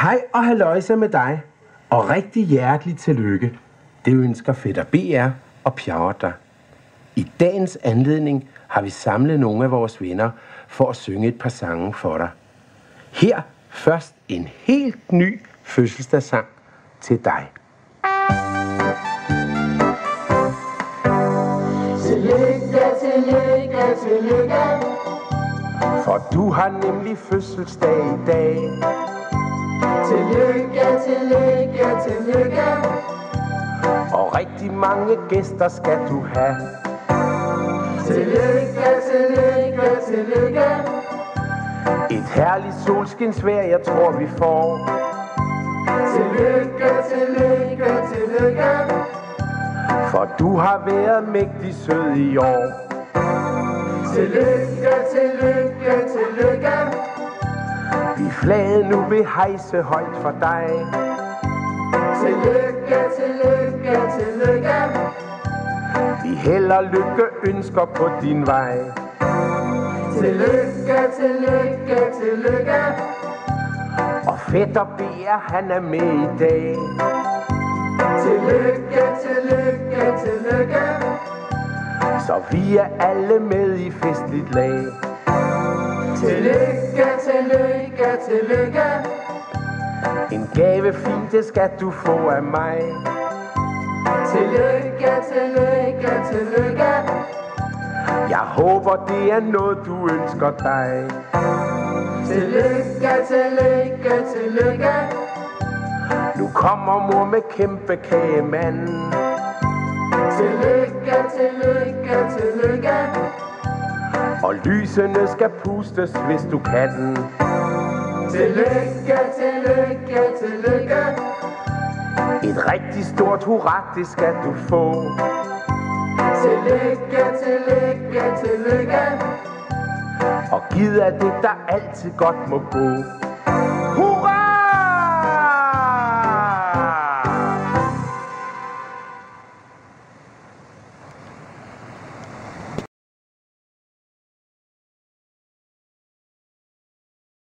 Hej og halløjsa med dig, og rigtig hjerteligt tillykke. Det ønsker fætter BR og Pjavret dig. I dagens anledning har vi samlet nogle af vores venner for at synge et par sange for dig. Her først en helt ny fødselsdagssang til dig. Tillykke, tillykke, tillykke. For du har nemlig fødselsdag i dag. Tillykke, tillykke, tillykke. Og rigtig mange gæster skal du have. Tillykke, tillykke, tillykke. Et herligt solskinsvejr, jeg tror vi får. Tillykke, tillykke, tillykke. For du har været mægtig sød i år. Tillykke, tillykke, tillykke. Vi flaget nu vil hejse højt for dig. Tillykke, tillykke, tillykke. Vi hælder lykke ønsker på din vej. Tillykke, tillykke, tillykke. Og fætter BR, han er med i dag. Tillykke, tillykke, tillykke. Så vi er alle med i festligt lag. Tillykke, tillykke, tillykke. En gave fint, det skal du få af mig. Tillykke, tillykke, tillykke. Jeg håber, det er noget, du ønsker dig. Tillykke, tillykke, tillykke. Nu kommer mor med kæmpe kagemand. Tillykke, tillykke, tillykke. Og lysene skal pustes, hvis du kan den. Tillykke, tillykke, tillykke. Et rigtig stort hurra, det skal du få. Tillykke, tillykke, tillykke. Og givet af det, der altid godt må gå.